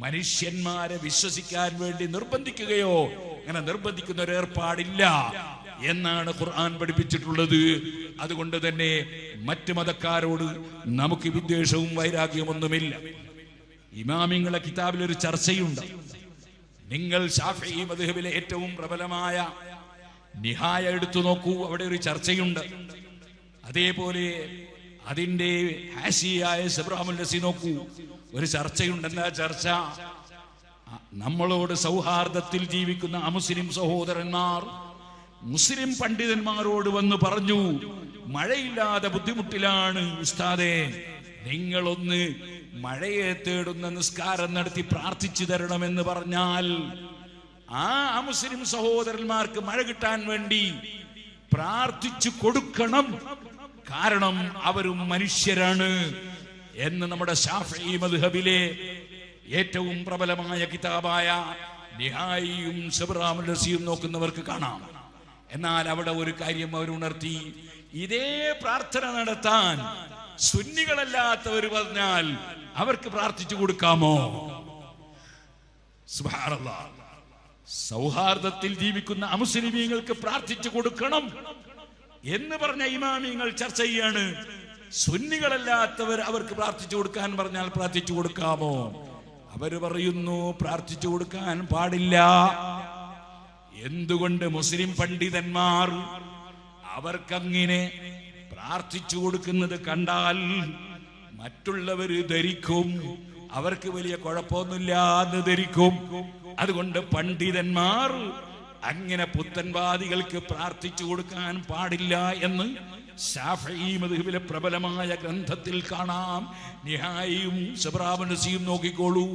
മനുഷ്യന്മാരെ വിശ്വസിക്കാൻ വേണ്ടി നിർബന്ധിക്കുകയോ അങ്ങനെ നിർബന്ധിക്കുന്ന ഒരു ഏർപ്പാടില്ല എന്നാണ് ഖുർആൻ പഠിപ്പിച്ചിട്ടുള്ളത്. അതുകൊണ്ട് തന്നെ മറ്റു മതക്കാരോട് നമുക്ക് വിദ്വേഷവും വൈരാഗ്യമൊന്നുമില്ല. ഇമാമിങ്ങളെ കിതാബിൽ ഒരു ചർച്ചയുണ്ട്. നിങ്ങൾ ശാഫിഈ മദ്ഹബിലെ ഏറ്റവും പ്രബലമായ നിഹായ എടുത്തു നോക്കൂ, അവിടെ ഒരു ചർച്ചയുണ്ട്. അതേപോലെ അതിന്റെ ഹാഷിയായ സബ്റാമുൽ നസി നോക്കൂ, ഒരു ചർച്ചയുണ്ട്. എന്താ ചർച്ച? നമ്മളോട് സൗഹാർദ്ദത്തിൽ ജീവിക്കുന്ന അമുസ്ലിം സഹോദരന്മാർ മുസ്ലിം പണ്ഡിതന്മാരോട് വന്ന് പറഞ്ഞു, മഴയില്ലാതെ ബുദ്ധിമുട്ടിലാണ് ഉസ്താദേ, നിങ്ങളൊന്ന് മഴയെ തേടുന്ന നിസ്കാരം നടത്തി പ്രാർത്ഥിച്ചു തരണമെന്ന് പറഞ്ഞാൽ ആ അമുസ്ലിം സഹോദരന്മാർക്ക് മഴ കിട്ടാൻ വേണ്ടി പ്രാർത്ഥിച്ചു കൊടുക്കണം, കാരണം അവരും മനുഷ്യരാണ് എന്ന് നമ്മുടെ ശാഫിഈ മദ്ഹബിലെ ഏറ്റവും പ്രബലമായ കിതാബായ നിഹായിയും സബ്റാമുൽ നസിയും നോക്കുന്നവർക്ക് കാണാം. എന്നാൽ അവിടെ ഒരു കാര്യം അവർ ഉണർത്തി, ഇതേ പ്രാർത്ഥന നടത്താൻ സുന്നികളല്ലാത്തവർ പറഞ്ഞാൽ അവർക്ക് പ്രാർത്ഥിച്ചു കൊടുക്കാമോ? സുബ്ഹാനല്ലാഹ്. സൗഹാർദ്ദത്തിൽ ജീവിക്കുന്ന അമുസ്ലിമീങ്ങൾക്ക് പ്രാർത്ഥിച്ചു കൊടുക്കണം എന്ന് പറഞ്ഞ ഇമാമിങ്ങൾ ചർച്ച ചെയ്യാണ്. സുന്നികളല്ലാത്തവർ അവർക്ക് പ്രാർത്ഥിച്ചു കൊടുക്കാൻ പറഞ്ഞാൽ പ്രാർത്ഥിച്ചു കൊടുക്കാമോ? അവര് പറയുന്നു പ്രാർത്ഥിച്ചു കൊടുക്കാൻ പാടില്ല. എന്തുകൊണ്ട്? മുസ്ലിം പണ്ഡിതന്മാർ അവർക്കങ്ങനെ പ്രാർത്ഥിച്ചു കൊടുക്കുന്നത് കണ്ടാൽ മറ്റുള്ളവര് ധരിക്കും അവർക്ക് വലിയ കുഴപ്പമൊന്നുമില്ല എന്ന് ധരിക്കും. അതുകൊണ്ട് പണ്ഡിതന്മാർ അങ്ങനെ പുത്തൻവാദികൾക്ക് പ്രാർത്ഥിച്ചു കൊടുക്കാൻ പാടില്ല എന്ന് ശാഫിഈ മദ്ഹബിലെ പ്രബലമായ ഗ്രന്ഥത്തിൽ കാണാം. നിഹായിയും സബ്റാമുൽ നസിയും നോക്കിക്കോളൂ.